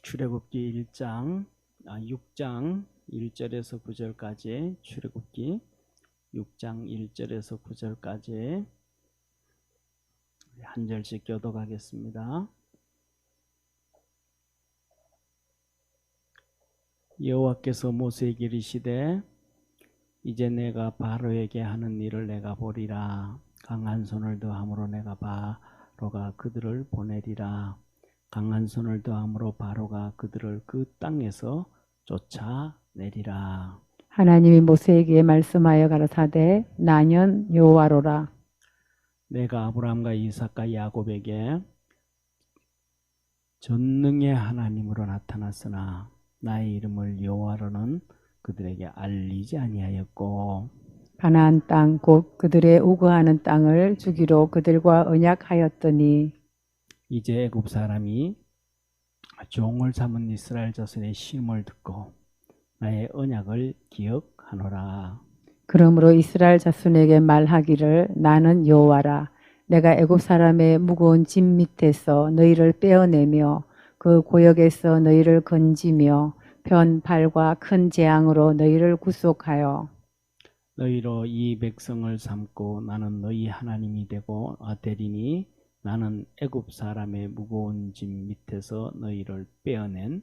출애굽기 6장 1절에서 9절까지 출애굽기 6장 1절에서 9절까지 한 절씩 교독하겠습니다. 여호와께서 모세에게 이르시되 이제 내가 바로에게 하는 일을 내가 보리라. 강한 손을 더함으로 내가 바로가 그들을 보내리라. 강한 손을 더함으로 바로가 그들을 그 땅에서 쫓아내리라. 하나님이 모세에게 말씀하여 가라사대 나는 여호와로라. 내가 아브라함과 이삭과 야곱에게 전능의 하나님으로 나타났으나 나의 이름을 여호와로는 그들에게 알리지 아니하였고 가나안 땅 곧 그들의 우거하는 땅을 주기로 그들과 언약하였더니 이제 애굽 사람이 종을 삼은 이스라엘 자손의 시험을 듣고 나의 언약을 기억하노라. 그러므로 이스라엘 자손에게 말하기를 나는 여호와라. 내가 애굽 사람의 무거운 짐 밑에서 너희를 빼어내며 그 고역에서 너희를 건지며 편 발과 큰 재앙으로 너희를 구속하여 너희로 이 백성을 삼고 나는 너희 하나님이 되리니 나는 애굽 사람의 무거운 짐 밑에서 너희를 빼어낸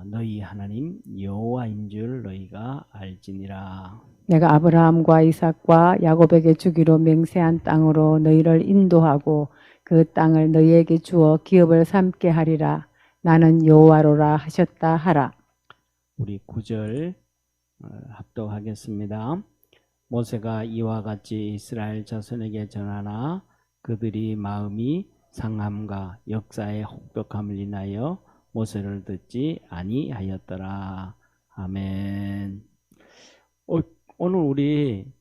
너희 하나님 여호와인 줄 너희가 알지니라. 내가 아브라함과 이삭과 야곱에게 주기로 맹세한 땅으로 너희를 인도하고 그 땅을 너희에게 주어 기업을 삼게 하리라. 나는 여호와로라 하셨다 하라. 우리 9절 합독하겠습니다. 모세가 이와 같이 이스라엘 자손에게 전하나 그들이 마음이 상함과 역사의 혹독함을 인하여 모세를 듣지 아니하였더라. 아멘. 오늘 우리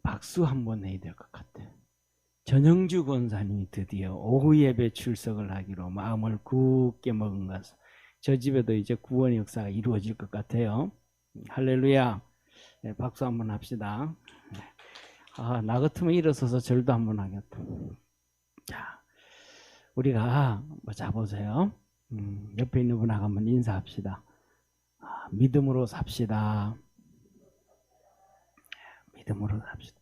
박수 한번 해야 될 것 같아요. 전영주 권사님이 드디어 오후 예배 출석을 하기로 마음을 굳게 먹은 것을 저 집에도 이제 구원 역사가 이루어질 것 같아요. 할렐루야. 네, 박수 한번 합시다. 나 같으면 일어서서 절도 한번 하겠다. 자, 우리가 자보세요. 옆에 있는 분하고 한번 인사합시다. 믿음으로 삽시다. 믿음으로 삽시다.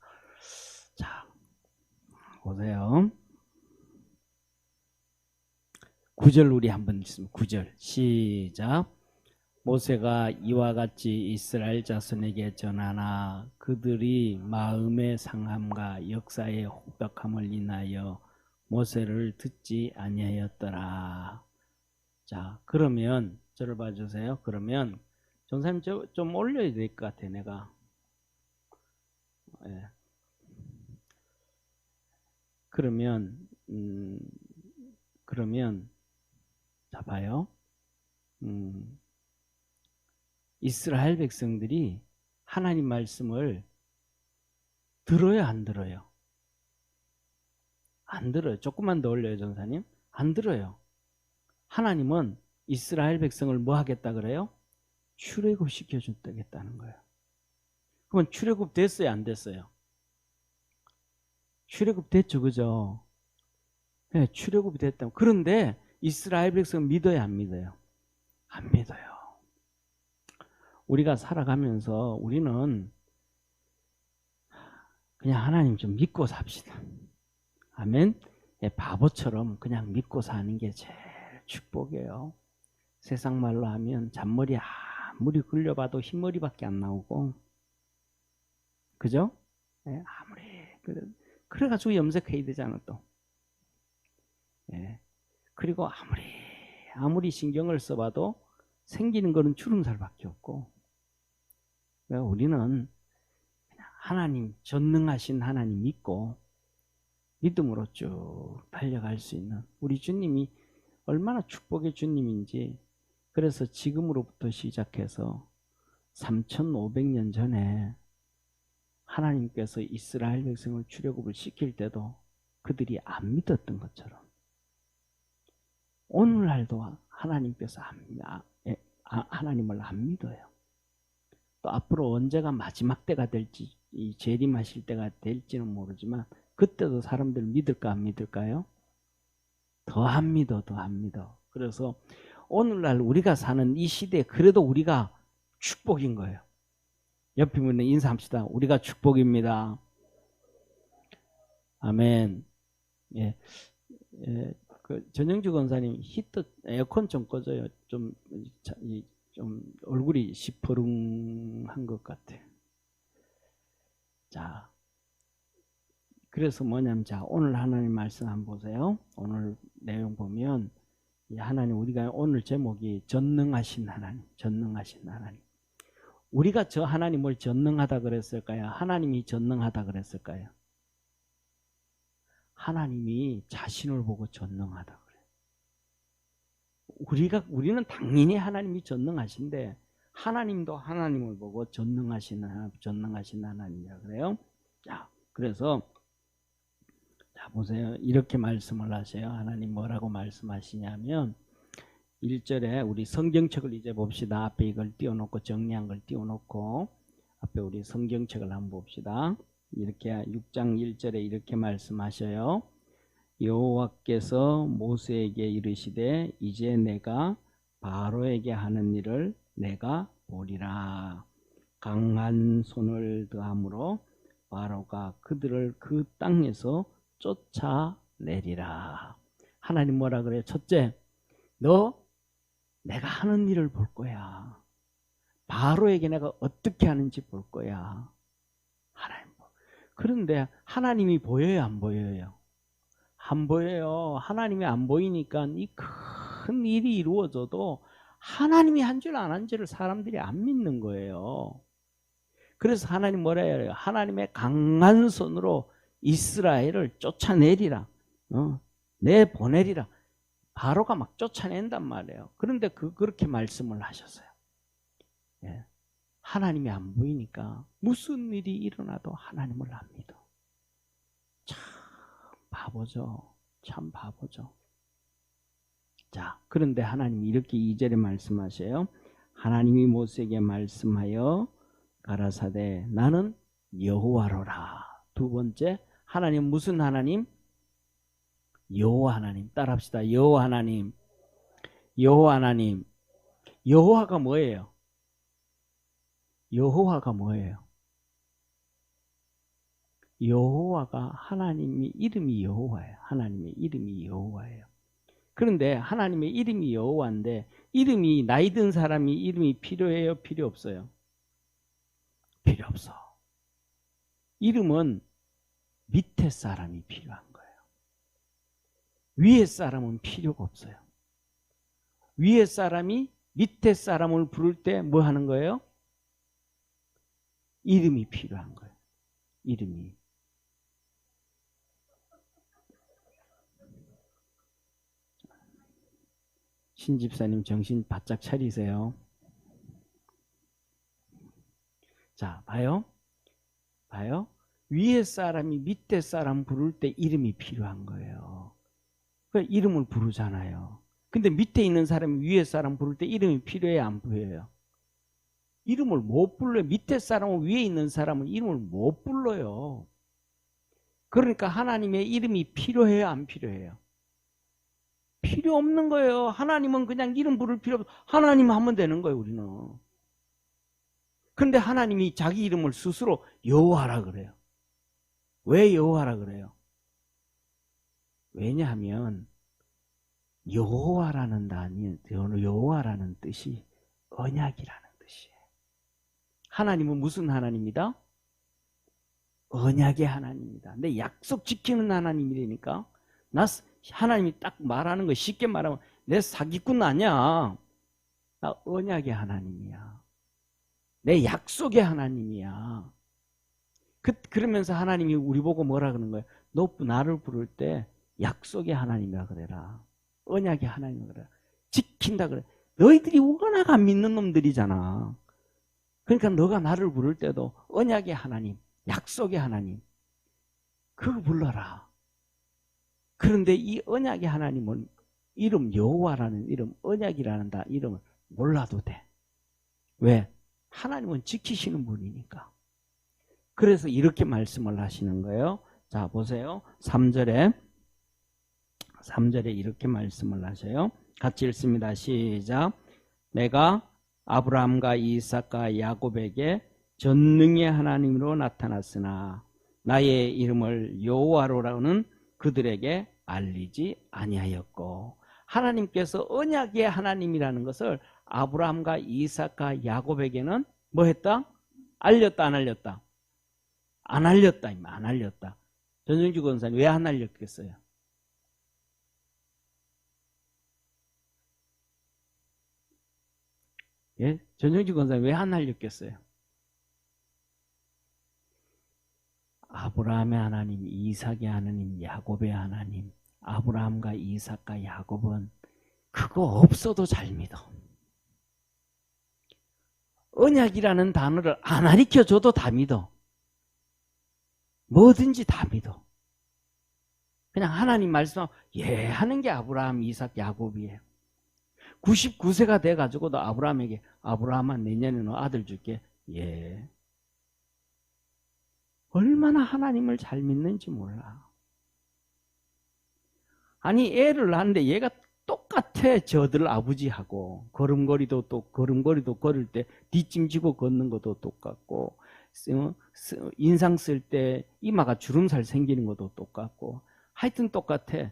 자, 보세요. 9절 우리 한번 읽습니다. 9절 시작. 모세가 이와 같이 이스라엘 자손에게 전하나 그들이 마음의 상함과 역사의 혹독함을 인하여 모세를 듣지 아니하였더라. 자, 그러면 저를 봐주세요. 그러면 전사님 좀 올려야 될 것 같아. 내가 그러면 자 봐요. 이스라엘 백성들이 하나님 말씀을 들어요, 안 들어요? 안 들어요. 조금만 더 올려요, 전사님. 안 들어요. 하나님은 이스라엘 백성을 뭐 하겠다 그래요? 출애굽 시켜준다겠다는 거예요. 그러면 출애굽 됐어요, 안 됐어요? 출애굽 됐죠, 그죠? 네, 출애굽이 됐다. 그런데 이스라엘 백성은 믿어요, 안 믿어요? 안 믿어요. 우리가 살아가면서 우리는 그냥 하나님 좀 믿고 삽시다. 아멘. 바보처럼 그냥 믿고 사는 게 제일 축복이에요. 세상 말로 하면 잔머리 아무리 굴려봐도 흰머리밖에 안 나오고, 그죠? 아무리 그래가지고 염색해야 되잖아 또. 그리고 아무리 신경을 써봐도 생기는 거는 주름살밖에 없고. 우리는 하나님 전능하신 하나님 믿고 믿음으로 쭉 달려갈 수 있는 우리 주님이 얼마나 축복의 주님인지. 그래서 지금으로부터 시작해서 3500년 전에 하나님께서 이스라엘 백성을 출애굽을 시킬 때도 그들이 안 믿었던 것처럼 오늘날도 하나님께서 하나님을 안 믿어요. 또 앞으로 언제가 마지막 때가 될지, 이 재림하실 때가 될지는 모르지만 그때도 사람들 믿을까 안 믿을까요? 더합니다. 더합니다. 그래서 오늘날 우리가 사는 이 시대에 그래도 우리가 축복인 거예요. 옆에 분에 인사합시다. 우리가 축복입니다. 아멘. 예. 예. 그 전영주 권사님 히터 에어컨 좀 꺼줘요. 좀 얼굴이 시퍼름한 것 같아. 자, 그래서 뭐냐면, 자, 오늘 하나님 말씀 한번 보세요. 오늘 내용 보면, 하나님, 우리가 오늘 제목이 전능하신 하나님, 전능하신 하나님. 우리가 저 하나님을 전능하다 그랬을까요? 하나님이 전능하다 그랬을까요? 하나님이 자신을 보고 전능하다 그래요. 우리는 당연히 하나님이 전능하신데, 하나님도 하나님을 보고 전능하신 하나님이라 그래요. 자, 그래서 자, 보세요. 이렇게 말씀을 하세요. 하나님 뭐라고 말씀하시냐면 1절에 우리 성경책을 이제 봅시다. 앞에 이걸 띄워놓고 정리한 걸 띄워놓고 앞에 우리 성경책을 한번 봅시다. 이렇게 6장 1절에 이렇게 말씀하셔요. 여호와께서 모세에게 이르시되 이제 내가 바로에게 하는 일을 내가 보리라. 강한 손을 더함으로 바로가 그들을 그 땅에서 쫓아내리라. 하나님 뭐라 그래요? 첫째, 너 내가 하는 일을 볼 거야. 바로에게 내가 어떻게 하는지 볼 거야. 하나님. 그런데 하나님이 보여요, 안 보여요? 안 보여요. 하나님이 안 보이니까 이 큰 일이 이루어져도 하나님이 한 줄 안 한 줄을 사람들이 안 믿는 거예요. 그래서 하나님 뭐라 해요? 하나님의 강한 손으로 이스라엘을 쫓아내리라. 내보내리라. 바로가 막 쫓아낸단 말이에요. 그런데 그렇게 말씀을 하셨어요. 예. 하나님이 안 보이니까 무슨 일이 일어나도 하나님을 안 믿어. 참 바보죠. 참 바보죠. 자, 그런데 하나님이 이렇게 2절에 말씀하셔요. 하나님이 모세에게 말씀하여 가라사대 나는 여호와로라. 두 번째, 하나님 무슨 하나님? 여호와 하나님. 따라합시다. 여호와 하나님. 여호와 하나님. 여호와가 뭐예요? 여호와가 뭐예요? 여호와가 하나님의 이름이 여호와예요. 하나님의 이름이 여호와예요. 그런데 하나님의 이름이 여호와인데 이름이 나이 든 사람이 이름이 필요해요? 필요 없어요? 필요 없어. 이름은 밑에 사람이 필요한 거예요. 위에 사람은 필요가 없어요. 위에 사람이 밑에 사람을 부를 때 뭐 하는 거예요? 이름이 필요한 거예요. 이름이. 신집사님 정신 바짝 차리세요. 자, 봐요. 봐요. 위에 사람이 밑에 사람 부를 때 이름이 필요한 거예요. 그러니까 이름을 부르잖아요. 근데 밑에 있는 사람이 위에 사람 부를 때 이름이 필요해요? 안 보여요? 이름을 못 불러요. 밑에 사람은 위에 있는 사람은 이름을 못 불러요. 그러니까 하나님의 이름이 필요해요? 안 필요해요? 필요 없는 거예요. 하나님은 그냥 이름 부를 필요 없어. 하나님 하면 되는 거예요, 우리는. 그런데 하나님이 자기 이름을 스스로 여호와라 그래요. 왜 여호와라 그래요? 왜냐하면 여호와라는 뜻이 언약이라는 뜻이에요. 하나님은 무슨 하나님이다? 언약의 하나님이다. 내 약속 지키는 하나님이라니까. 하나님이 딱 말하는 거 쉽게 말하면 내 사기꾼 아니야. 나 언약의 하나님이야. 내 약속의 하나님이야. 그러면서 하나님이 우리 보고 뭐라 그러는 거예요? 너 나를 부를 때 약속의 하나님이라 그래라. 언약의 하나님이라 그래라. 지킨다 그래. 너희들이 워낙 안 믿는 놈들이잖아. 그러니까 너가 나를 부를 때도 언약의 하나님, 약속의 하나님, 그거 불러라. 그런데 이 언약의 하나님은 이름 여호와라는 이름, 언약이라는 이름을 몰라도 돼. 왜? 하나님은 지키시는 분이니까. 그래서 이렇게 말씀을 하시는 거예요. 자, 보세요. 3절에 3절에 이렇게 말씀을 하셔요. 같이 읽습니다. 시작. 내가 아브라함과 이삭과 야곱에게 전능의 하나님으로 나타났으나 나의 이름을 여호와로라는 그들에게 알리지 아니하였고, 하나님께서 언약의 하나님이라는 것을 아브라함과 이삭과 야곱에게는 뭐 했다? 알렸다, 안 알렸다? 안 알렸다, 안 알렸다. 전정주 권사님 왜 안 알렸겠어요? 예? 전정주 권사님 왜 안 알렸겠어요? 아브라함의 하나님, 이삭의 하나님, 야곱의 하나님, 아브라함과 이삭과 야곱은 그거 없어도 잘 믿어. 언약이라는 단어를 안 가르쳐줘도 다 믿어. 뭐든지 다 믿어. 그냥 하나님 말씀하고 예 하는 게 아브라함, 이삭, 야곱이에요. 99세가 돼가지고도 아브라함에게 아브라함아 내년에 너 아들 줄게. 예. 얼마나 하나님을 잘 믿는지 몰라. 아니 애를 낳는데 얘가 똑같아. 저들 아버지하고 걸음걸이도 걸을 때 뒷짐지고 걷는 것도 똑같고 인상 쓸 때 이마가 주름살 생기는 것도 똑같고 하여튼 똑같아.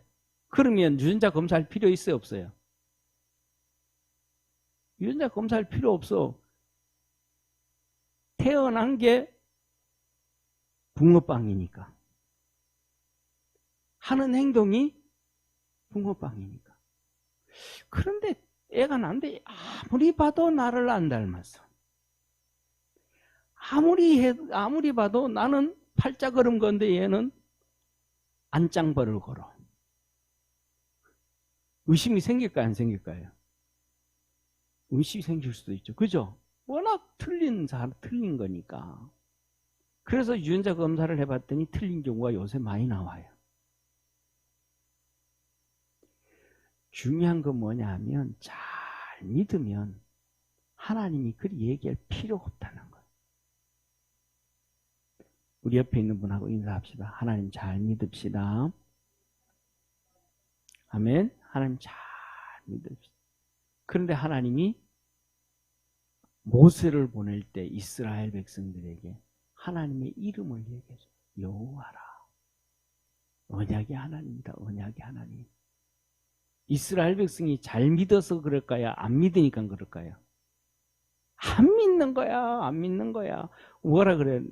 그러면 유전자 검사할 필요 있어요, 없어요? 유전자 검사할 필요 없어. 태어난 게 붕어빵이니까. 하는 행동이 붕어빵이니까. 그런데 애가 난데 아무리 봐도 나를 안 닮았어. 아무리 봐도 나는 팔자걸음 건데 얘는 안짱벌을 걸어. 의심이 생길까요, 안 생길까요? 의심이 생길 수도 있죠. 그죠? 워낙 틀린 거니까. 그래서 유전자 검사를 해봤더니 틀린 경우가 요새 많이 나와요. 중요한 건 뭐냐 하면 잘 믿으면 하나님이 그리 얘기할 필요가 없다는 거예요. 우리 옆에 있는 분하고 인사합시다. 하나님 잘 믿읍시다. 아멘. 하나님 잘 믿읍시다. 그런데 하나님이 모세를 보낼 때 이스라엘 백성들에게 하나님의 이름을 얘기해줘. 여호와라. 언약의 하나님이다. 언약의 하나님. 이스라엘 백성이 잘 믿어서 그럴까요? 안 믿으니까 그럴까요? 안 믿는 거야. 안 믿는 거야. 뭐라 그래?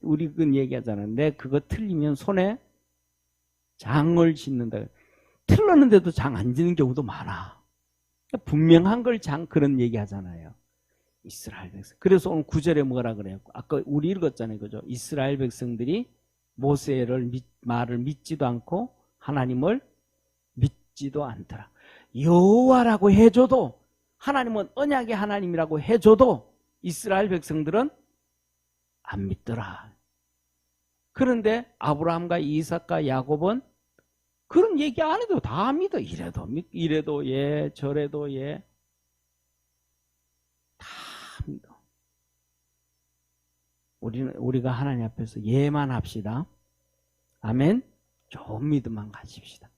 우리 그 얘기하잖아. 내 그거 틀리면 손에 장을 짓는다. 틀렸는데도 장 안 짓는 경우도 많아. 분명한 걸 그런 얘기 하잖아요. 이스라엘 백성. 그래서 오늘 9절에 뭐라 그래요? 아까 우리 읽었잖아요. 그죠? 이스라엘 백성들이 모세를 말을 믿지도 않고 하나님을 믿지도 않더라. 여호와라고 해줘도, 하나님은 언약의 하나님이라고 해줘도 이스라엘 백성들은 안 믿더라. 그런데 아브라함과 이삭과 야곱은 그런 얘기 안 해도 다 믿어. 이래도 예, 저래도 예. 다 믿어. 우리가 하나님 앞에서 예만 합시다. 아멘. 좋은 믿음만 가집시다.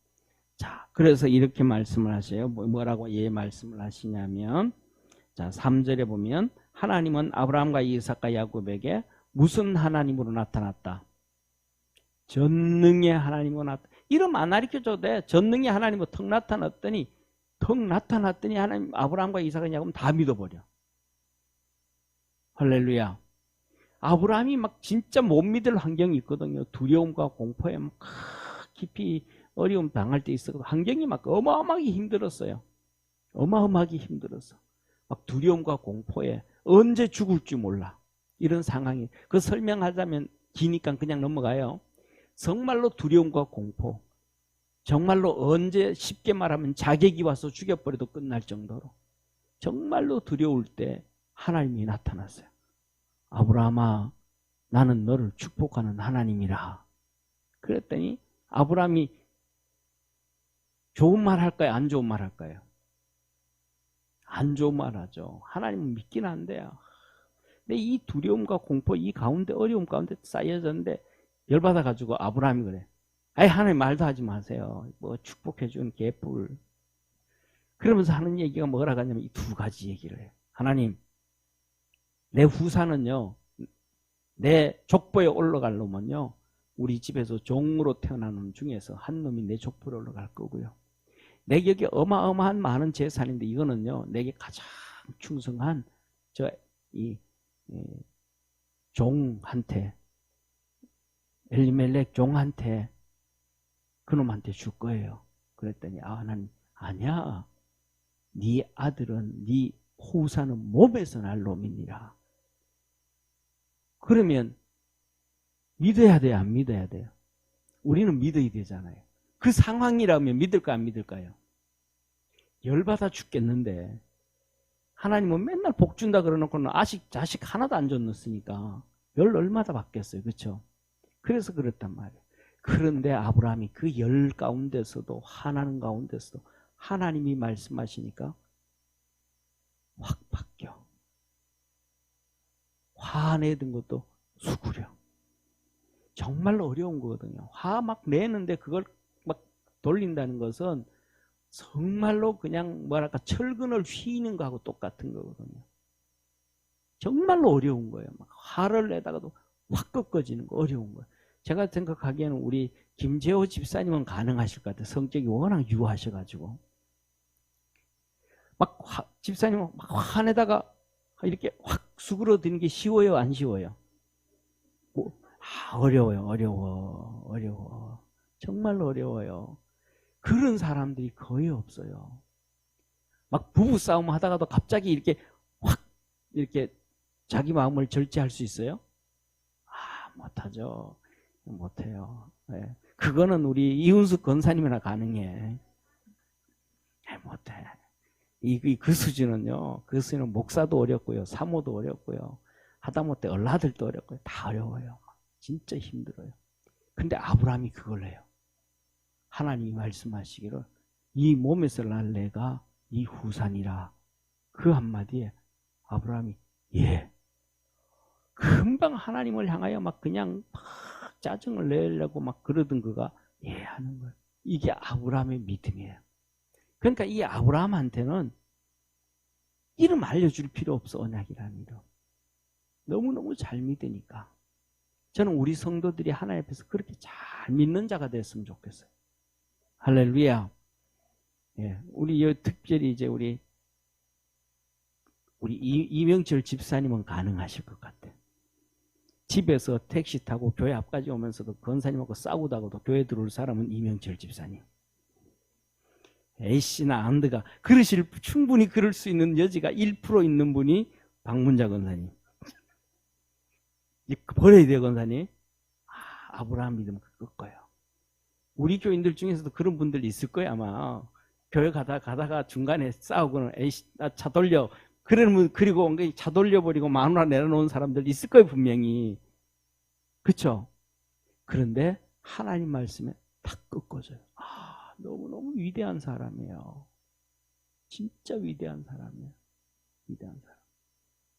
자, 그래서 이렇게 말씀을 하세요. 뭐라고 예 말씀을 하시냐면, 자, 3절에 보면 하나님은 아브라함과 이삭과 야곱에게 무슨 하나님으로 나타났다? 전능의 하나님으로 나타났다. 이름 안 가르쳐줘도 돼. 전능의 하나님으로 턱 나타났더니 하나님 아브라함과 이삭과 야곱은 다 믿어버려. 할렐루야. 아브라함이 막 진짜 못 믿을 환경이 있거든요. 두려움과 공포에 막 깊이 어려움 당할 때 있었고, 환경이 막 어마어마하게 힘들었어요. 어마어마하게 힘들었어. 막 두려움과 공포에 언제 죽을지 몰라. 이런 상황이. 그 설명하자면 기니까 그냥 넘어가요. 정말로 두려움과 공포. 정말로 언제 쉽게 말하면 자객이 와서 죽여버려도 끝날 정도로 정말로 두려울 때 하나님이 나타났어요. 아브라함아, 나는 너를 축복하는 하나님이라. 그랬더니 아브라함이 좋은 말 할까요? 안 좋은 말 할까요? 안 좋은 말 하죠. 하나님은 믿긴 한데요. 근데 이 두려움과 공포, 이 가운데 어려움 가운데 쌓여졌는데 열받아가지고 아브라함이 그래. 아예 하나님 말도 하지 마세요. 뭐 축복해 준 개뿔. 그러면서 하는 얘기가 뭐라고 하냐면 이 두 가지 얘기를 해요. 하나님, 내 후사는요, 내 족보에 올라갈 놈은요, 우리 집에서 종으로 태어난 놈 중에서 한 놈이 내 족보에 올라갈 거고요. 내게 어마어마한 많은 재산인데 이거는요, 내게 가장 충성한 이 종한테, 엘리멜렉 종한테, 그놈한테 줄 거예요. 그랬더니 하나님, 아니야. 네 아들은, 네 후사는 몸에서 날 놈이니라. 그러면 믿어야 돼요, 안 믿어야 돼요? 우리는 믿어야 되잖아요. 그 상황이라면 믿을까 안 믿을까요? 열받아 죽겠는데 하나님은 맨날 복 준다 그러놓고는 자식 하나도 안 줬으니까 열 얼마나 받겠어요, 그렇죠? 그래서 그랬단 말이에요. 그런데 아브라함이 그 열 가운데서도, 하나는 가운데서도 하나님이 말씀하시니까 확 바뀌어. 화내던 것도 수구려. 정말로 어려운 거거든요. 화 막 내는데 그걸 막 돌린다는 것은 정말로 그냥 뭐랄까 철근을 휘는 거하고 똑같은 거거든요. 정말로 어려운 거예요. 막 화를 내다가도 확 꺾어지는 거 어려운 거예요. 제가 생각하기에는 우리 김재호 집사님은 가능하실 것 같아요. 성격이 워낙 유하셔가지고. 집사님은 막 화내다가 이렇게 확 수그러드는 게 쉬워요, 안 쉬워요? 어려워요. 정말로 어려워요. 그런 사람들이 거의 없어요. 막 부부싸움 하다가도 갑자기 이렇게 확 이렇게 자기 마음을 절제할 수 있어요? 못하죠. 못해요. 네. 그거는 우리 이윤숙 권사님이나 가능해. 못해. 그 수준은요, 그 수준은 목사도 어렵고요, 사모도 어렵고요, 하다못해 얼라들도 어렵고요, 다 어려워요. 진짜 힘들어요. 근데 아브라함이 그걸 해요. 하나님이 말씀하시기를 이 몸에서 날 내가 이 후산이라. 그 한마디에 아브라함이 예. 금방 하나님을 향하여 막 그냥 막 짜증을 내려고 막 그러던 그가 예 하는 거예요. 이게 아브라함의 믿음이에요. 그러니까 이 아브라함한테는 이름 알려줄 필요 없어, 언약이라는 이름. 너무너무 잘 믿으니까. 저는 우리 성도들이 하나님 앞에서 그렇게 잘 믿는 자가 됐으면 좋겠어요. 할렐루야. 예, 우리 특별히 이제 우리 이명철 집사님은 가능하실 것 같아요. 집에서 택시 타고 교회 앞까지 오면서도 권사님하고 싸우다가도 교회 들어올 사람은 이명철 집사님. A씨나 안드가 충분히 그럴 수 있는 여지가 1% 있는 분이 박문자 권사님. 버려야 돼요, 권사님. 아브라함 믿으면 그럴 거예요. 우리 교인들 중에서도 그런 분들 있을 거예요, 아마. 교회 가다가 중간에 싸우고는 에이씨, 나 차 돌려. 그리고 차 돌려버리고 마누라 내려놓은 사람들 있을 거예요, 분명히. 그렇죠? 그런데 하나님 말씀에 탁 꺾어져요. 너무너무 위대한 사람이에요. 진짜 위대한 사람이에요. 위대한 사람.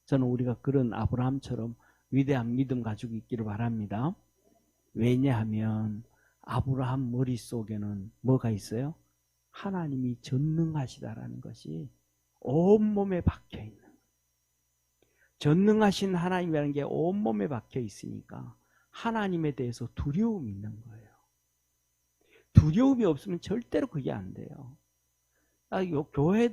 저는 우리가 그런 아브라함처럼 위대한 믿음 가지고 있기를 바랍니다. 왜냐하면 아브라함 머릿속에는 뭐가 있어요? 하나님이 전능하시다라는 것이 온몸에 박혀 있는 거예요. 전능하신 하나님이라는 게 온몸에 박혀 있으니까 하나님에 대해서 두려움이 있는 거예요. 두려움이 없으면 절대로 그게 안 돼요. 교회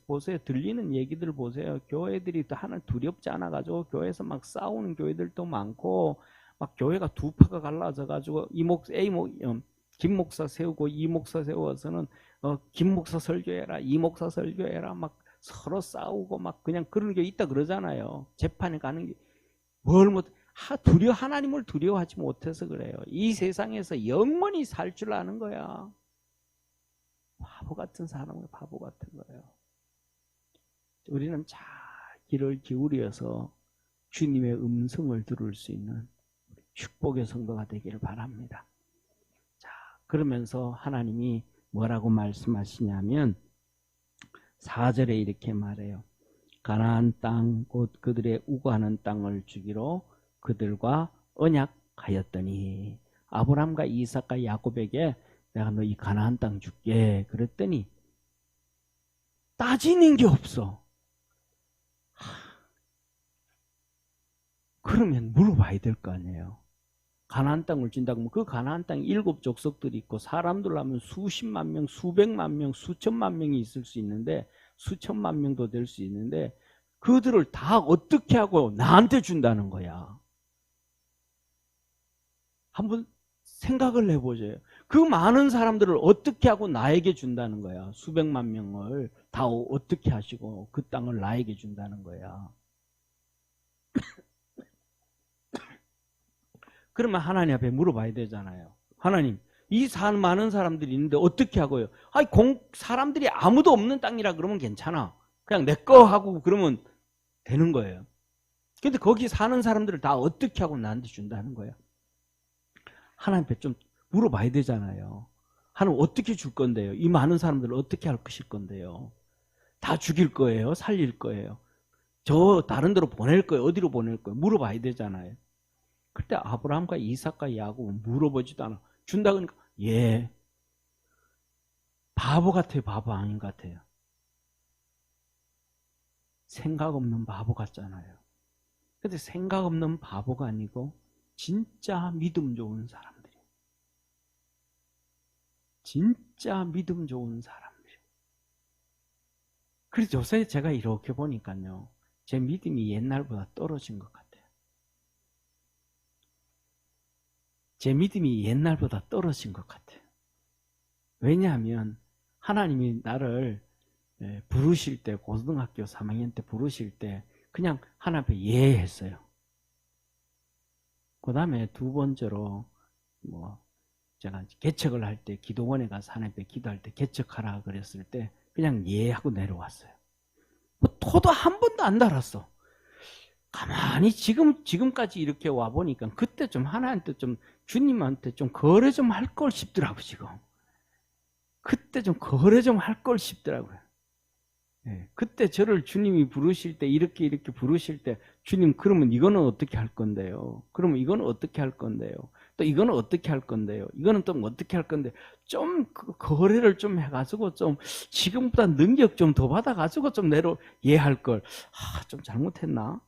보세요. 들리는 얘기들 보세요. 교회들이 하나 두렵지 않아가지고 교회에서 막 싸우는 교회들도 많고, 막 교회가 두 파가 갈라져가지고 김 목사 세우고 이 목사 세워서는 김 목사 설교해라, 이 목사 설교해라, 막 서로 싸우고 막 그냥 그런 게 있다 그러잖아요. 재판에 가는 게 하나님을 두려워하지 못해서 그래요. 이 세상에서 영원히 살 줄 아는 거야. 바보 같은 사람은 바보 같은 거예요. 우리는 잘 귀를 기울여서 주님의 음성을 들을 수 있는 축복의 성도가 되기를 바랍니다. 자, 그러면서 하나님이 뭐라고 말씀하시냐면 4절에 이렇게 말해요. 가나안 땅 곧 그들의 우거하는 땅을 주기로 그들과 언약하였더니. 아브라함과 이삭과 야곱에게 내가 너 이 가나안 땅 줄게. 그랬더니 따지는 게 없어. 그러면 물어봐야 될 거 아니에요. 가나안 땅을 준다고 하면 그 가나안 땅 7족속들이 있고 사람들 하면 수십만 명, 수백만 명, 수천만 명이 있을 수 있는데 수천만 명도 될 수 있는데 그들을 다 어떻게 하고 나한테 준다는 거야. 한번 생각을 해보세요. 그 많은 사람들을 어떻게 하고 나에게 준다는 거야. 수백만 명을 다 어떻게 하시고 그 땅을 나에게 준다는 거야. 그러면 하나님 앞에 물어봐야 되잖아요. 하나님, 이 많은 사람들이 있는데 어떻게 하고요? 아니, 사람들이 아무도 없는 땅이라 그러면 괜찮아. 그냥 내 거 하고 그러면 되는 거예요. 근데 거기 사는 사람들을 다 어떻게 하고 나한테 준다는 거예요? 하나님 앞에 좀 물어봐야 되잖아요. 하나님 어떻게 줄 건데요? 이 많은 사람들을 어떻게 할 것일 건데요? 다 죽일 거예요? 살릴 거예요? 저 다른 데로 보낼 거예요? 어디로 보낼 거예요? 물어봐야 되잖아요. 그때 아브라함과 이삭과 야곱은 물어보지도 않아. 준다 그러니까 예. 바보 같아요? 바보 아닌 것 같아요? 생각 없는 바보 같잖아요. 근데 생각 없는 바보가 아니고 진짜 믿음 좋은 사람들이에요. 진짜 믿음 좋은 사람들이에요. 그래서 요새 제가 이렇게 보니까요. 제 믿음이 옛날보다 떨어진 것 같아요. 제 믿음이 옛날보다 떨어진 것 같아요. 왜냐하면 하나님이 나를 부르실 때 고등학교 3학년 때 부르실 때 그냥 하나님 앞에 예 했어요. 그 다음에 두 번째로 제가 개척을 할 때 기도원에 가서 하나님 앞에 기도할 때 개척하라 그랬을 때 그냥 예 하고 내려왔어요. 토도 한 번도 안 달았어. 가만히 지금까지 이렇게 와 보니까 그때 좀 하나님한테 좀 주님한테 좀 거래 좀 할 걸 싶더라고 지금. 그때 좀 거래 좀 할 걸 싶더라고요. 네, 그때 저를 주님이 부르실 때 이렇게 부르실 때 주님 그러면 이거는 어떻게 할 건데요? 그러면 이거는 어떻게 할 건데요? 또 이거는 어떻게 할 건데요? 이거는 또 어떻게 할 건데 좀 거래를 좀 해가지고 좀 지금보다 능력 좀 더 받아가지고 좀 이해할 걸. 좀 잘못했나?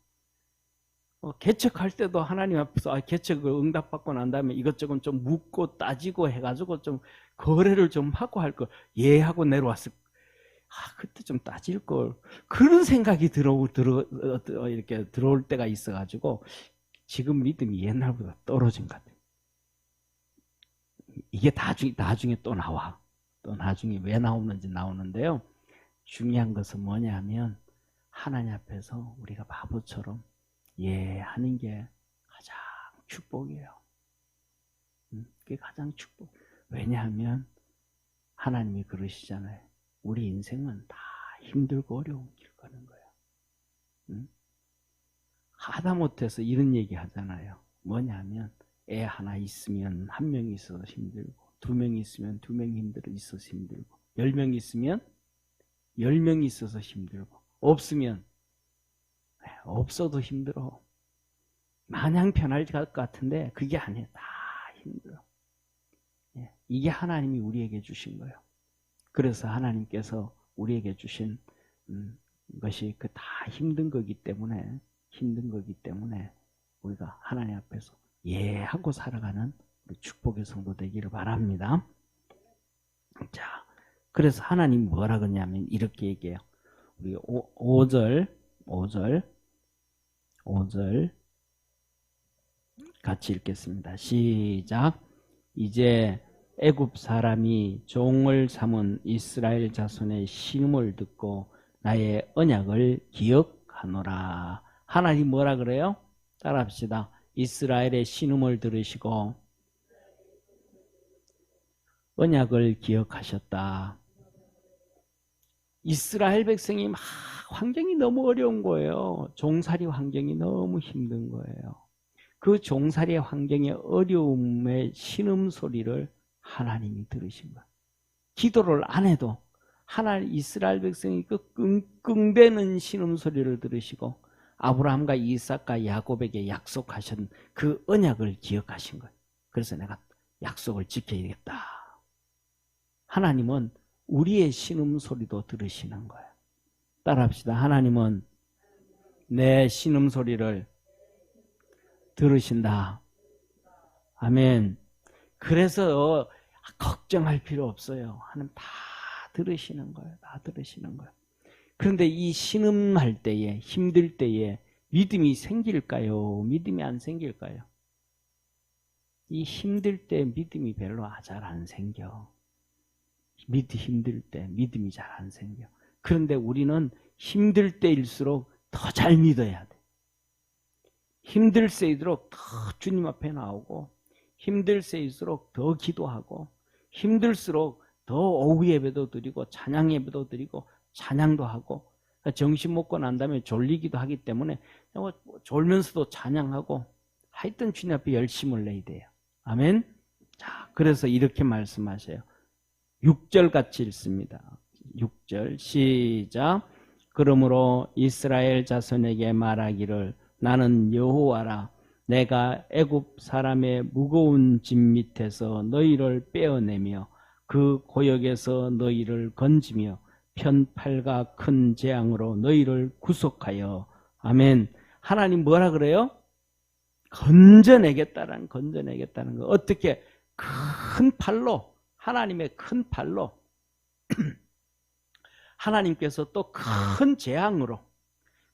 개척할 때도 하나님 앞에서 개척을 응답받고 난 다음에 이것저것 좀 묻고 따지고 해가지고 좀 거래를 좀 하고 할 걸 예하고 내려왔을. 그때 좀 따질 걸. 그런 생각이 이렇게 들어올 때가 있어가지고 지금 믿음이 옛날보다 떨어진 것 같아요. 이게 나중에 또 나와. 또 나중에 왜 나오는지 나오는데요. 중요한 것은 뭐냐면 하나님 앞에서 우리가 바보처럼 예 하는 게 가장 축복이에요. 그게 가장 축복. 왜냐하면 하나님이 그러시잖아요. 우리 인생은 다 힘들고 어려운 길 가는 거예요. 하다못해서 이런 얘기 하잖아요. 뭐냐면 애 하나 있으면 한 명이 있어서 힘들고 2명이 있으면 2명이 있어서 힘들고 10명이 있으면 10명이 있어서 힘들고 없으면 없어도 힘들어. 마냥 편할 것 같은데 그게 아니에요. 다 힘들어. 이게 하나님이 우리에게 주신 거예요. 그래서 하나님께서 우리에게 주신 것이 그 다 힘든 거기 때문에 우리가 하나님 앞에서 예 하고 살아가는 우리 축복의 성도 되기를 바랍니다. 자, 그래서 하나님 뭐라 그러냐면 이렇게 얘기해요. 우리 5절 같이 읽겠습니다. 시작. 이제 애굽 사람이 종을 삼은 이스라엘 자손의 신음을 듣고 나의 언약을 기억하노라. 하나님 뭐라 그래요? 따라합시다. 이스라엘의 신음을 들으시고 언약을 기억하셨다. 이스라엘 백성이 막 환경이 너무 어려운 거예요. 종살이 환경이 너무 힘든 거예요. 그 종살이의 환경의 어려움의 신음소리를 하나님이 들으신 거예요. 기도를 안 해도 하나님 이스라엘 백성이 그 끙끙대는 신음소리를 들으시고 아브라함과 이삭과 야곱에게 약속하신 그 언약을 기억하신 거예요. 그래서 내가 약속을 지켜야겠다. 하나님은 우리의 신음소리도 들으시는 거예요. 따라합시다. 하나님은 내 신음소리를 들으신다. 아멘. 그래서 걱정할 필요 없어요. 하나님 다 들으시는 거예요. 다 들으시는 거예요. 그런데 이 신음할 때에, 힘들 때에 믿음이 생길까요? 믿음이 안 생길까요? 이 힘들 때 믿음이 별로 잘 안 생겨. 힘들 때 믿음이 잘 안 생겨. 그런데 우리는 힘들 때일수록 더 잘 믿어야 돼. 힘들 때일수록 더 주님 앞에 나오고, 힘들 때일수록 더 기도하고, 힘들수록 더 오후 예배도 드리고 찬양 예배도 드리고 찬양도 하고, 정신 먹고 난 다음에 졸리기도 하기 때문에 졸면서도 찬양하고, 하여튼 주님 앞에 열심을 내야 돼요. 아멘. 자, 그래서 이렇게 말씀하세요. 6절 같이 읽습니다. 6절 시작. 그러므로 이스라엘 자손에게 말하기를 나는 여호와라. 내가 애굽 사람의 무거운 짐 밑에서 너희를 빼어내며 그 고역에서 너희를 건지며 편팔과 큰 재앙으로 너희를 구속하여. 아멘. 하나님 뭐라 그래요? 건져내겠다는 거. 어떻게? 큰 팔로, 하나님의 큰 팔로 하나님께서 또 큰 재앙으로,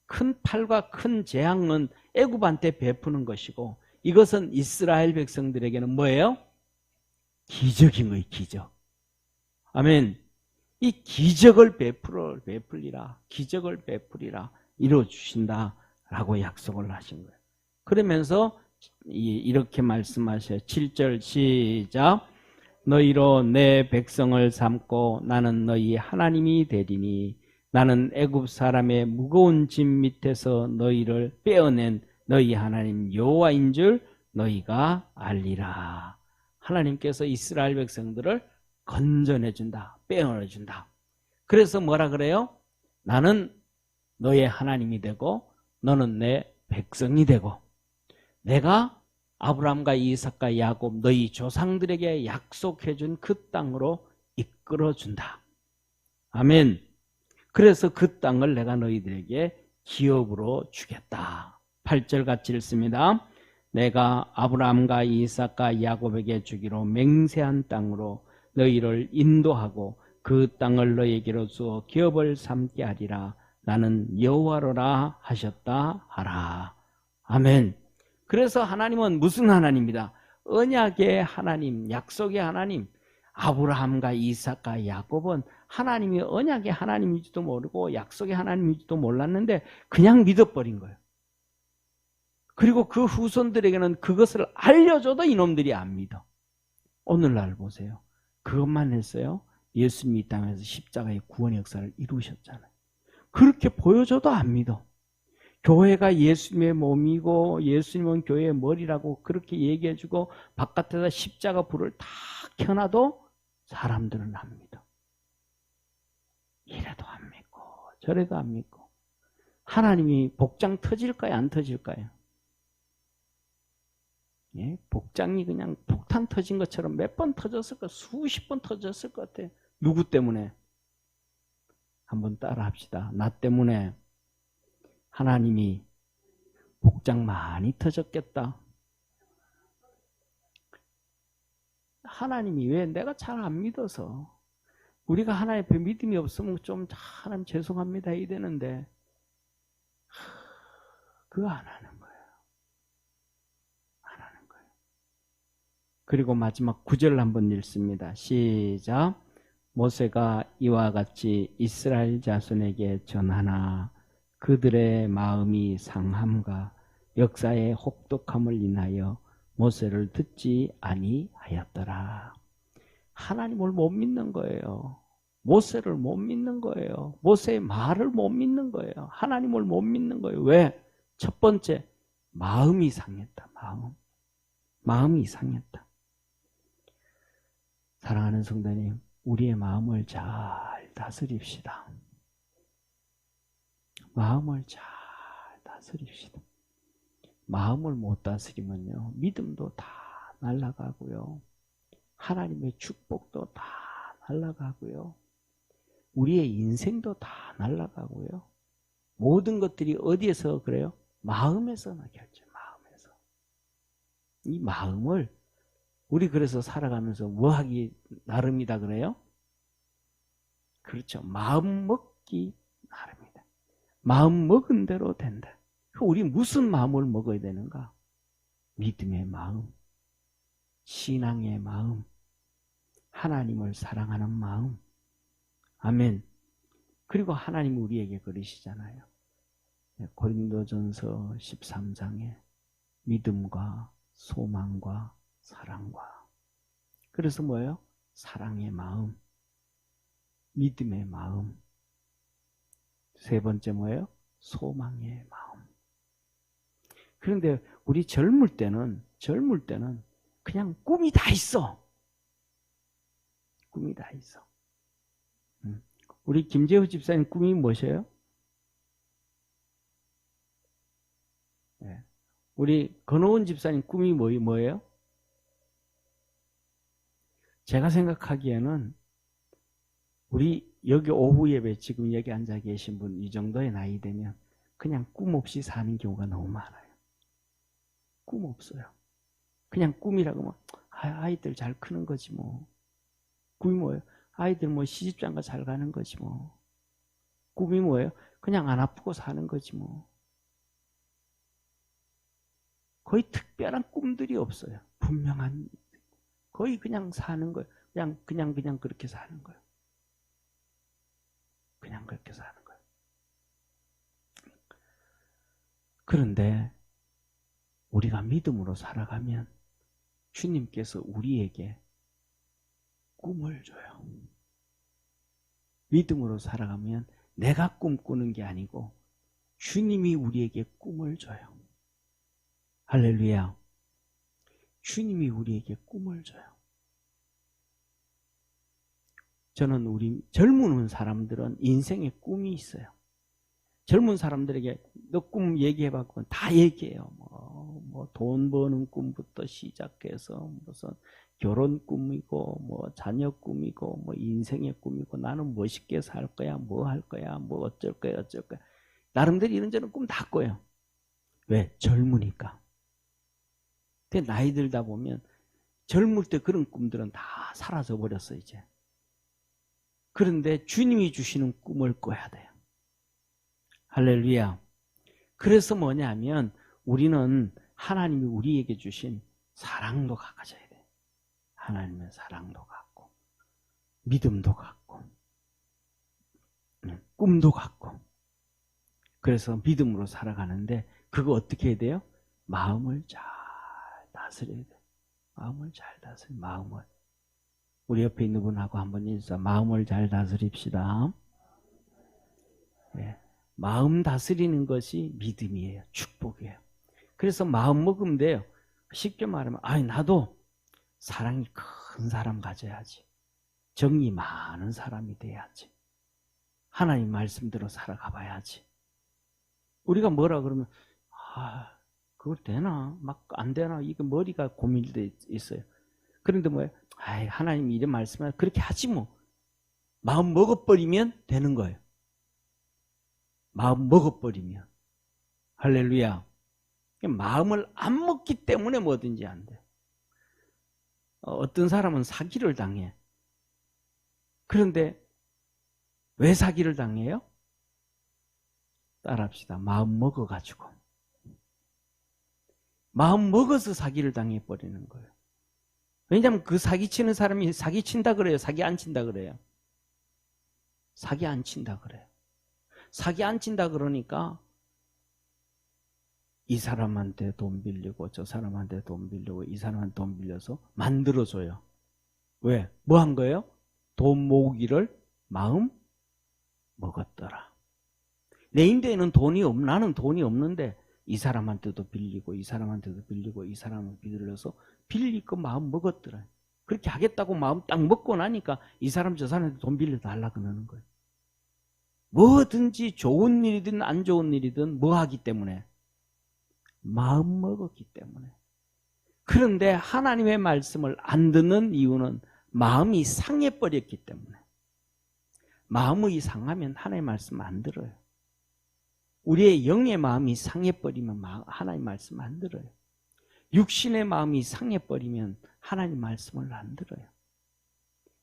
큰 팔과 큰 재앙은 애굽한테 베푸는 것이고, 이것은 이스라엘 백성들에게는 뭐예요? 기적인 거예요. 기적. 아멘. 이 기적을 베풀리라, 기적을 베풀리라 이루어주신다라고 약속을 하신 거예요. 그러면서 이렇게 말씀하셔요. 7절 시작. 너희로 내 백성을 삼고 나는 너희 하나님이 되리니 나는 애굽 사람의 무거운 짐 밑에서 너희를 빼어낸 너희 하나님 여호와인 줄 너희가 알리라. 하나님께서 이스라엘 백성들을 건져내준다, 빼어내준다. 그래서 뭐라 그래요? 나는 너의 하나님이 되고 너는 내 백성이 되고 내가 아브라함과 이삭과 야곱 너희 조상들에게 약속해준 그 땅으로 이끌어준다. 아멘. 그래서 그 땅을 내가 너희들에게 기업으로 주겠다. 8절 같이 읽습니다. 내가 아브라함과 이삭과 야곱에게 주기로 맹세한 땅으로 너희를 인도하고 그 땅을 너희에게로 주어 기업을 삼게 하리라. 나는 여호와로라 하셨다 하라. 아멘. 그래서 하나님은 무슨 하나님이다? 언약의 하나님, 약속의 하나님. 아브라함과 이삭과 야곱은 하나님이 언약의 하나님인지도 모르고 약속의 하나님인지도 몰랐는데 그냥 믿어버린 거예요. 그리고 그 후손들에게는 그것을 알려줘도 이놈들이 안 믿어. 오늘날 보세요. 그것만 했어요. 예수님이 이 땅에서 십자가의 구원 역사를 이루셨잖아요. 그렇게 보여줘도 안 믿어. 교회가 예수님의 몸이고 예수님은 교회의 머리라고 그렇게 얘기해주고 바깥에다 십자가 불을 다 켜놔도 사람들은 안 믿어. 이래도 안 믿고 저래도 안 믿고. 하나님이 복장 터질까요? 안 터질까요? 예? 복장이 그냥 폭탄 터진 것처럼 몇 번 터졌을 것, 수십 번 터졌을 것 같아요. 누구 때문에? 한번 따라 합시다. 나 때문에 하나님이 복장 많이 터졌겠다. 하나님이 왜? 내가 잘 안 믿어서. 우리가 하나님 앞에 믿음이 없으면 좀 하나님 죄송합니다 이러는데 그거 안 하는 거예요. 안 하는 거예요. 그리고 마지막 9절 한번 읽습니다. 시작. 모세가 이와 같이 이스라엘 자손에게 전하나 그들의 마음이 상함과 역사의 혹독함을 인하여 모세를 듣지 아니하였더라. 하나님을 못 믿는 거예요. 모세를 못 믿는 거예요. 모세의 말을 못 믿는 거예요. 하나님을 못 믿는 거예요. 왜? 첫 번째, 마음이 상했다. 마음이 상했다. 사랑하는 성도님, 우리의 마음을 잘 다스립시다. 마음을 잘 다스립시다. 마음을 못 다스리면요, 믿음도 다 날아가고요. 하나님의 축복도 다 날아가고요. 우리의 인생도 다 날아가고요. 모든 것들이 어디에서 그래요? 마음에서나 결정, 마음에서. 이 마음을 우리 그래서 살아가면서 뭐 하기 나름이다 그래요? 그렇죠. 마음 먹기 나름이다. 마음 먹은 대로 된다. 우리 무슨 마음을 먹어야 되는가? 믿음의 마음, 신앙의 마음, 하나님을 사랑하는 마음. 아멘. 그리고 하나님 우리에게 그러시잖아요. 고린도전서 13장에 믿음과 소망과 사랑과. 그래서 뭐예요? 사랑의 마음, 믿음의 마음. 세 번째 뭐예요? 소망의 마음. 그런데 우리 젊을 때는 그냥 꿈이 다 있어. 꿈이 다 있어. 우리 김재호 집사님 꿈이 무엇이에요? 네. 우리 건호원 집사님 꿈이 뭐예요? 제가 생각하기에는 우리 여기 오후 예배 지금 여기 앉아 계신 분 이 정도의 나이 되면 그냥 꿈 없이 사는 경우가 너무 많아요. 꿈 없어요. 그냥 꿈이라고 뭐 아이들 잘 크는 거지 뭐. 꿈이 뭐예요? 아이들 뭐 시집장가 잘 가는 거지 뭐. 꿈이 뭐예요? 그냥 안 아프고 사는 거지 뭐. 거의 특별한 꿈들이 없어요. 분명한 거의 그냥 사는 거예요. 그냥 그렇게 사는 거예요. 그냥 그렇게 사는 거예요. 그런데 우리가 믿음으로 살아가면 주님께서 우리에게 꿈을 줘요. 믿음으로 살아가면 내가 꿈꾸는 게 아니고 주님이 우리에게 꿈을 줘요. 할렐루야. 주님이 우리에게 꿈을 줘요. 저는 우리 젊은 사람들은 인생에 꿈이 있어요. 젊은 사람들에게 너 꿈 얘기해봤고 다 얘기해요. 뭐 돈 버는 꿈부터 시작해서 무슨 결혼 꿈이고 뭐 자녀 꿈이고 뭐 인생의 꿈이고 나는 멋있게 살 거야, 뭐 할 거야, 뭐 어쩔 거야, 어쩔 거야. 나름대로 이런저런 꿈 다 꿔요. 왜? 젊으니까. 근데 나이 들다 보면 젊을 때 그런 꿈들은 다 사라져 버렸어 이제. 그런데 주님이 주시는 꿈을 꿔야 돼요. 할렐루야. 그래서 뭐냐면 우리는 하나님이 우리에게 주신 사랑도 가져야 돼. 하나님의 사랑도 갖고 믿음도 갖고 꿈도 갖고. 그래서 믿음으로 살아가는데 그거 어떻게 해야 돼요? 마음을 잘 다스려야 돼. 마음을 잘 다스려. 마음을. 우리 옆에 있는 분하고 한번 인사. 마음을 잘 다스립시다. 네. 마음 다스리는 것이 믿음이에요. 축복이에요. 그래서 마음 먹으면 돼요. 쉽게 말하면 나도 사랑이 큰 사람 가져야지. 정이 많은 사람이 돼야지. 하나님 말씀대로 살아가 봐야지. 우리가 뭐라 그러면 그걸 되나? 막 안 되나? 이게 머리가 고민돼 있어요. 그런데 뭐예요? 하나님이 이런 말씀을 그렇게 하지 뭐. 마음 먹어버리면 되는 거예요. 마음 먹어버리면. 할렐루야. 마음을 안 먹기 때문에 뭐든지 안 돼. 어떤 사람은 사기를 당해. 그런데 왜 사기를 당해요? 따라합시다. 마음 먹어가지고. 마음 먹어서 사기를 당해버리는 거예요. 왜냐하면 그 사기치는 사람이 사기친다 그래요? 사기 안 친다 그래요? 사기 안 친다 그래요. 사기 안 친다 그러니까 이 사람한테 돈 빌리고 저 사람한테 돈 빌리고 이 사람한테 돈 빌려서 만들어줘요. 왜? 뭐 한 거예요? 돈 모으기를 마음 먹었더라. 내 인대에는 나는 돈이 없는데 이 사람한테도 빌리고 이 사람한테도 빌리고 이 사람한테 빌려서 빌리고 마음 먹었더라. 그렇게 하겠다고 마음 딱 먹고 나니까 이 사람 저 사람한테 돈 빌려달라고 하는 거예요. 뭐든지 좋은 일이든 안 좋은 일이든 뭐 하기 때문에? 마음 먹었기 때문에. 그런데 하나님의 말씀을 안 듣는 이유는 마음이 상해버렸기 때문에. 마음이 상하면 하나님의 말씀 안 들어요. 우리의 영의 마음이 상해버리면 하나님 말씀 안 들어요. 육신의 마음이 상해버리면 하나님 말씀을 안 들어요.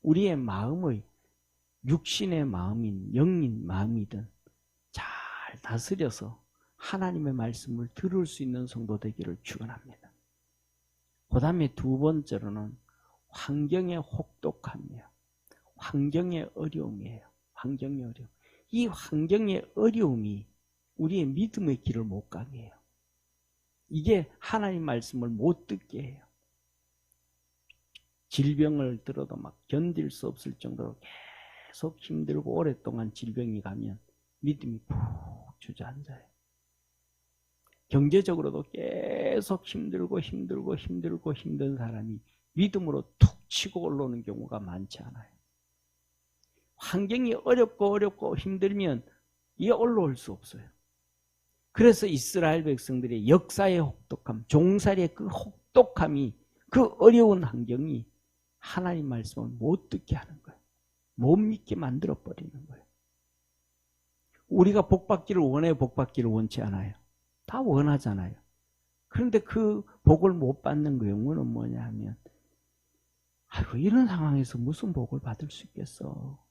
우리의 마음의 육신의 마음인 영인 마음이든 잘 다스려서 하나님의 말씀을 들을 수 있는 성도 되기를 축원합니다. 그 다음에 두 번째로는 환경의 혹독함이에요. 환경의 어려움이에요. 환경의 어려움. 이 환경의 어려움이 우리의 믿음의 길을 못 가게 해요. 이게 하나님 말씀을 못 듣게 해요. 질병을 들어도 막 견딜 수 없을 정도로 계속 힘들고 오랫동안 질병이 가면 믿음이 푹 주저앉아요. 경제적으로도 계속 힘들고 힘든 사람이 믿음으로 툭 치고 올라오는 경우가 많지 않아요. 환경이 어렵고 힘들면 이게 올라올 수 없어요. 그래서 이스라엘 백성들의 역사의 혹독함, 종살이의 그 혹독함이, 그 어려운 환경이 하나님 말씀을 못 듣게 하는 거예요. 못 믿게 만들어버리는 거예요. 우리가 복받기를 원해요? 복받기를 원치 않아요? 다 원하잖아요. 그런데 그 복을 못 받는 경우는 뭐냐 하면, 아이고, 이런 상황에서 무슨 복을 받을 수 있겠어.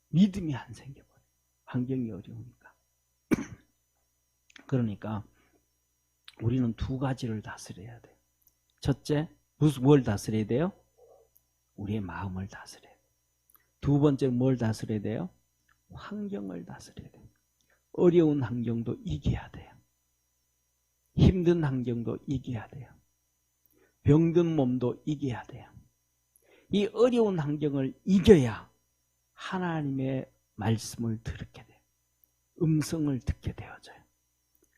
믿음이 안 생겨버려요. 환경이 어려우니까. 그러니까 우리는 두 가지를 다스려야 돼요. 첫째, 뭘 다스려야 돼요? 우리의 마음을 다스려야 돼요. 두 번째, 뭘 다스려야 돼요? 환경을 다스려야 돼요. 어려운 환경도 이겨야 돼요. 힘든 환경도 이겨야 돼요. 병든 몸도 이겨야 돼요. 이 어려운 환경을 이겨야 하나님의 말씀을 듣게 돼요. 음성을 듣게 되어져요.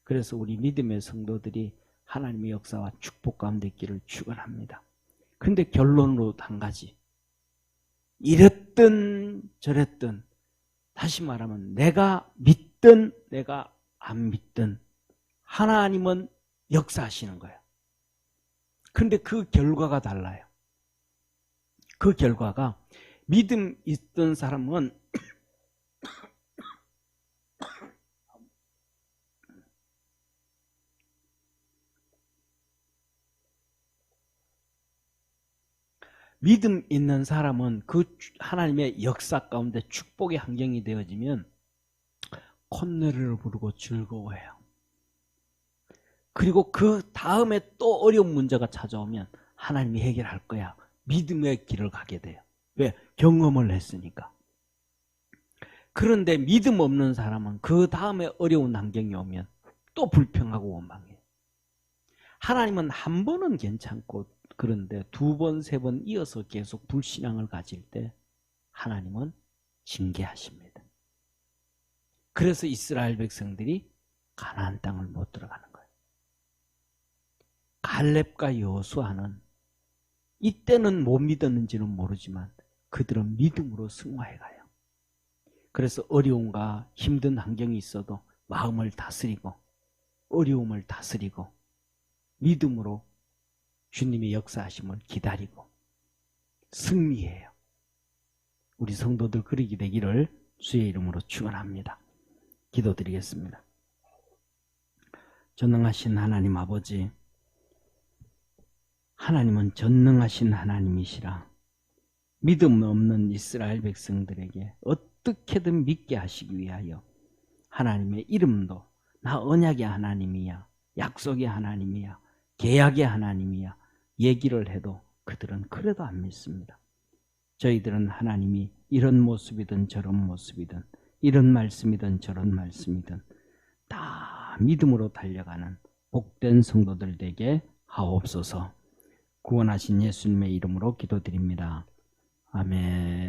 그래서 우리 믿음의 성도들이 하나님의 역사와 축복 가운데 있기를 축원합니다. 그런데 결론으로 한 가지. 이랬든 저랬든, 다시 말하면 내가 믿든 내가 안 믿든 하나님은 역사하시는 거예요. 그런데 그 결과가 달라요. 그 결과가, 믿음 있던 사람은 믿음 있는 사람은 그 하나님의 역사 가운데 축복의 환경이 되어지면 콧노래를 부르고 즐거워해요. 그리고 그 다음에 또 어려운 문제가 찾아오면 하나님이 해결할 거야. 믿음의 길을 가게 돼요. 왜? 경험을 했으니까. 그런데 믿음 없는 사람은 그 다음에 어려운 환경이 오면 또 불평하고 원망해요. 하나님은 한 번은 괜찮고, 그런데 두 번, 세 번 이어서 계속 불신앙을 가질 때 하나님은 징계하십니다. 그래서 이스라엘 백성들이 가나안 땅을 못 들어가는 거예요. 갈렙과 여호수아는 이때는 못 믿었는지는 모르지만 그들은 믿음으로 승화해 가요. 그래서 어려움과 힘든 환경이 있어도 마음을 다스리고 어려움을 다스리고 믿음으로 주님의 역사하심을 기다리고 승리해요. 우리 성도들 그러게 되기를 주의 이름으로 축원합니다. 기도드리겠습니다. 전능하신 하나님 아버지, 하나님은 전능하신 하나님이시라 믿음 없는 이스라엘 백성들에게 어떻게든 믿게 하시기 위하여 하나님의 이름도 나 언약의 하나님이야, 약속의 하나님이야, 계약의 하나님이야 얘기를 해도 그들은 그래도 안 믿습니다. 저희들은 하나님이 이런 모습이든 저런 모습이든 이런 말씀이든 저런 말씀이든 다 믿음으로 달려가는 복된 성도들 되게 하옵소서. 구원하신 예수님의 이름으로 기도드립니다. 아멘.